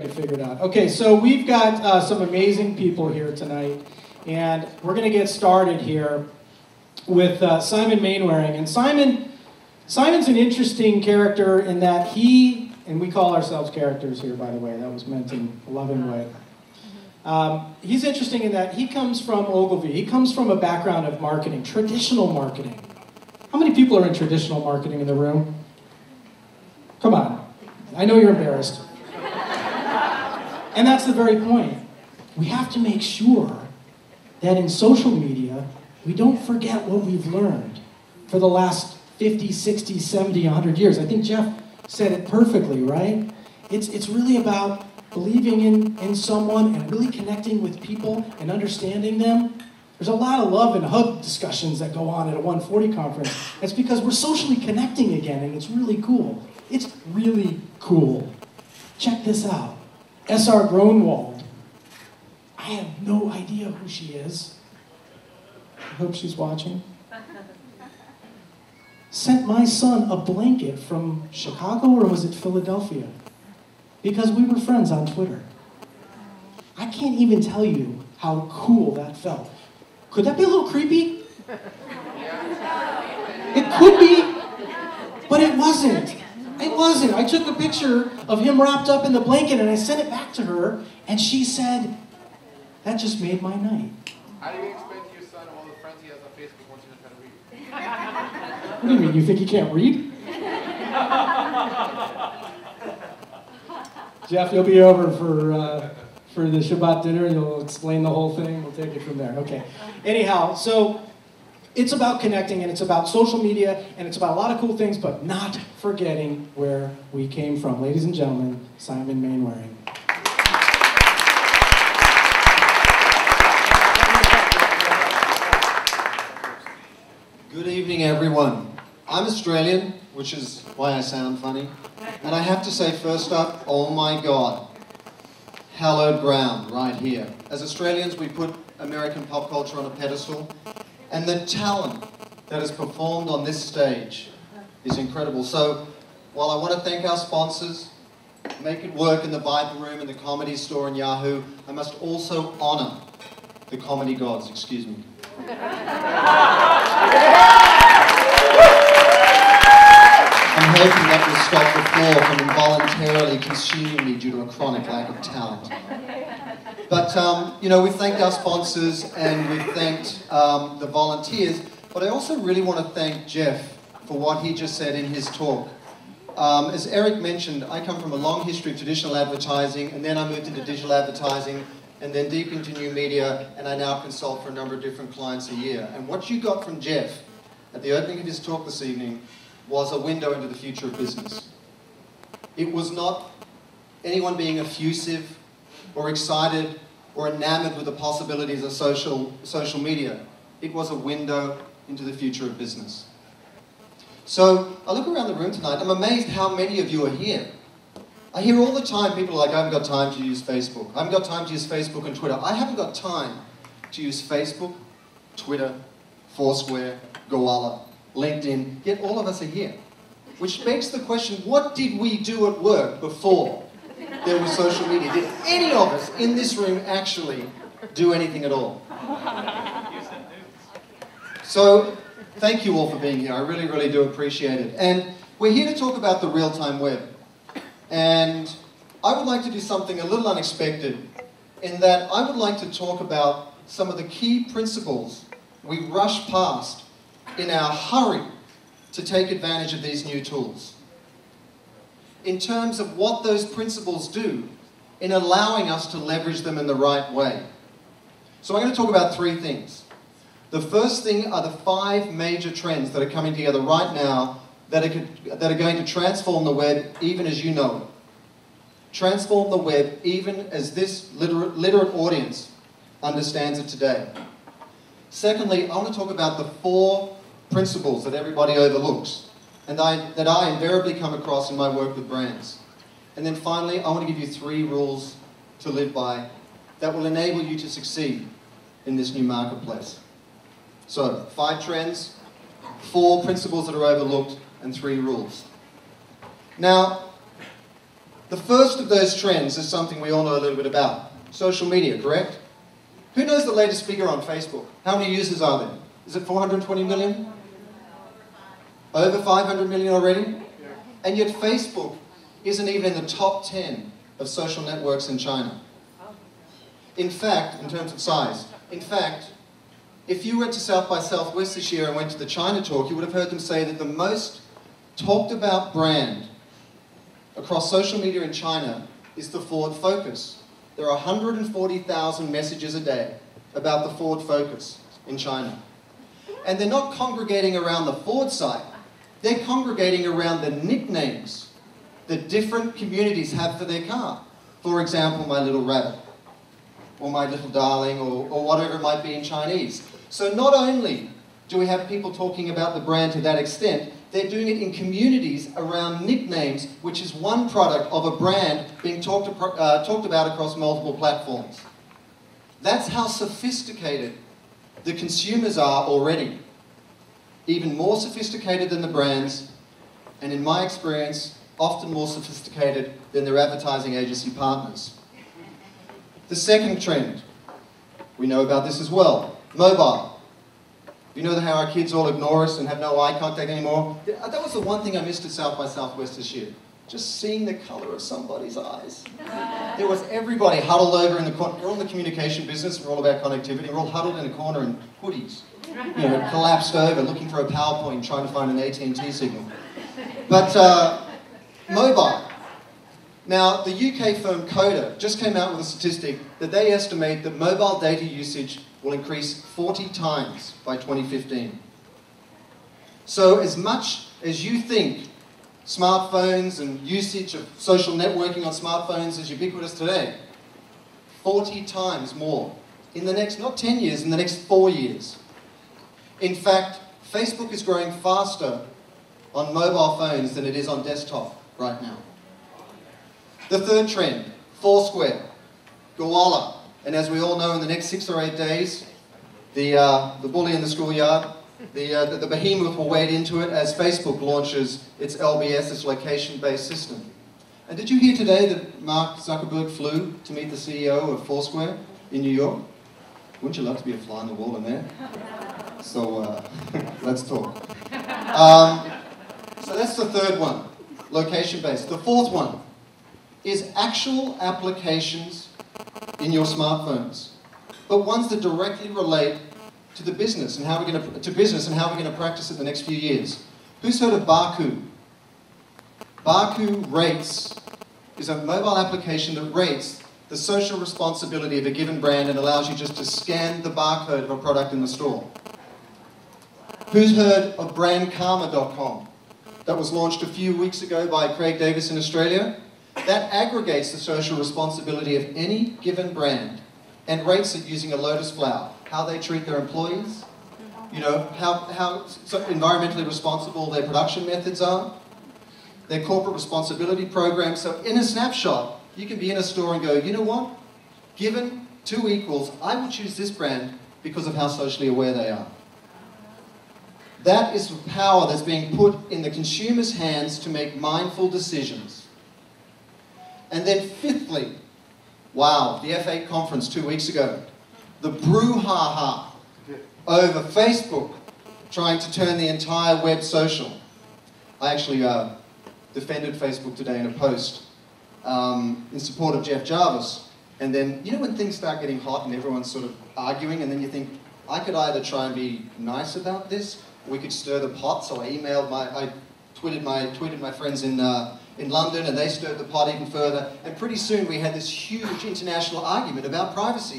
Figured out. Okay, so we've got some amazing people here tonight, and we're going to get started here with Simon Mainwaring. And Simon's an interesting character in that he, and we call ourselves characters here, by the way, that was meant in a loving way. He's interesting in that he comes from Ogilvy. He comes from a background of marketing, traditional marketing. How many people are in traditional marketing in the room? Come on. I know you're embarrassed. And that's the very point. We have to make sure that in social media, we don't forget what we've learned for the last 50, 60, 70, 100 years. I think Jeff said it perfectly, right? It's really about believing in someone and really connecting with people and understanding them. There's a lot of love and hug discussions that go on at a 140 conference. It's because we're socially connecting again, and it's really cool. It's really cool. Check this out. S.R. Gronwald. I have no idea who she is. I hope she's watching. Sent my son a blanket from Chicago, or was it Philadelphia? Because we were friends on Twitter. I can't even tell you how cool that felt. Could that be a little creepy? It could be, but it wasn't. It wasn't. I took a picture of him wrapped up in the blanket and I sent it back to her, and she said, that just made my night. How do you explain to your son all the friends he has on Facebook once he knows how to read? What do you mean? You think he can't read? Jeff, you'll be over for the Shabbat dinner. You'll explain the whole thing. We'll take it from there. Okay. Anyhow, so it's about connecting, and it's about social media, and it's about a lot of cool things, but not forgetting where we came from. Ladies and gentlemen, Simon Mainwaring. Good evening, everyone. I'm Australian, which is why I sound funny. And I have to say, first up, oh my God, hallowed ground right here. As Australians, we put American pop culture on a pedestal, and the talent that is performed on this stage is incredible. So, while I want to thank our sponsors, Make It Work in the Viper Room and the Comedy Store in Yahoo, I must also honor the comedy gods, excuse me. I'm hoping that will stop the floor from involuntarily consuming me due to a chronic lack of talent. But, you know, we've thanked our sponsors and we've thanked the volunteers, but I also really want to thank Jeff for what he just said in his talk. As Eric mentioned, I come from a long history of traditional advertising, and then I moved into digital advertising, and then deep into new media, and I now consult for a number of different clients a year. And what you got from Jeff at the opening of his talk this evening was a window into the future of business. It was not anyone being effusive or excited or enamored with the possibilities of social media. It was a window into the future of business. So I look around the room tonight, I'm amazed how many of you are here. I hear all the time people are like, I haven't got time to use Facebook. I haven't got time to use Facebook and Twitter. I haven't got time to use Facebook, Twitter, Foursquare, Gowalla, LinkedIn, yet all of us are here. Which begs the question, what did we do at work before there was social media? Did any of us in this room actually do anything at all? So, thank you all for being here. I really, really do appreciate it. And we're here to talk about the real-time web. And I would like to do something a little unexpected in that I would like to talk about some of the key principles we rush past in our hurry to take advantage of these new tools. In terms of what those principles do in allowing us to leverage them in the right way. So I'm going to talk about three things. The first thing are the 5 major trends that are coming together right now that are going to transform the web even as you know it. Transform the web even as this literate audience understands it today. Secondly, I want to talk about the 4 principles that everybody overlooks and that I invariably come across in my work with brands. And then finally, I want to give you 3 rules to live by that will enable you to succeed in this new marketplace. So, 5 trends, 4 principles that are overlooked, and 3 rules. Now, The first of those trends is something we all know a little bit about. Social media, correct? Who knows the latest figure on Facebook? How many users are there? Is it 420 million? Over 500 million already? And yet Facebook isn't even in the top 10 of social networks in China. In fact, in terms of size, if you went to South by Southwest this year and went to the China talk, you would have heard them say that the most talked about brand across social media in China is the Ford Focus. There are 140,000 messages a day about the Ford Focus in China. And they're not congregating around the Ford site, they're congregating around the nicknames that different communities have for their car. For example, my little rabbit, or my little darling, or whatever it might be in Chinese. So not only do we have people talking about the brand to that extent, they're doing it in communities around nicknames, which is one product of a brand being talked about across multiple platforms. That's how sophisticated the consumers are already. Even more sophisticated than the brands, and in my experience, often more sophisticated than their advertising agency partners. The second trend, we know about this as well, mobile. You know how our kids all ignore us and have no eye contact anymore? That was the one thing I missed at South by Southwest this year. Just seeing the colour of somebody's eyes. There was everybody huddled over in the corner. We're all in the communication business, we're all about connectivity. We're all huddled in a corner in hoodies. You know, collapsed over, looking for a PowerPoint, trying to find an AT&T signal. But mobile. Now, the UK firm Coda just came out with a statistic that they estimate that mobile data usage will increase 40 times by 2015. So as much as you think smartphones and usage of social networking on smartphones is ubiquitous today, 40 times more in the next, not 10 years, in the next 4 years. In fact, Facebook is growing faster on mobile phones than it is on desktop right now. The third trend, Foursquare, Gowalla, and as we all know, in the next 6 or 8 days, the bully in the schoolyard, the behemoth will wade into it as Facebook launches its LBS, its location-based system. And did you hear today that Mark Zuckerberg flew to meet the CEO of Foursquare in New York? Wouldn't you love to be a fly on the wall in there? So let's talk. So that's the third one, location-based. The fourth one is actual applications in your smartphones, but ones that directly relate to the business and how we're going to practice it the next few years. Who's heard of Baku? Baku Rates is a mobile application that rates the social responsibility of a given brand and allows you just to scan the barcode of a product in the store. Who's heard of brandkarma.com? That was launched a few weeks ago by Craig Davis in Australia. That aggregates the social responsibility of any given brand and rates it using a lotus flower. How they treat their employees, you know, how environmentally responsible their production methods are, their corporate responsibility program. So in a snapshot, you can be in a store and go, you know what? Given two equals, I would choose this brand because of how socially aware they are. That is the power that's being put in the consumer's hands to make mindful decisions. And then fifthly, wow, the F8 conference 2 weeks ago, the brouhaha over Facebook trying to turn the entire web social. I actually defended Facebook today in a post in support of Jeff Jarvis. And then, you know when things start getting hot and everyone's sort of arguing, and then you think, I could either try and be nice about this, or we could stir the pot. So I tweeted my friends in London, and they stirred the pot even further. And pretty soon we had this huge international argument about privacy.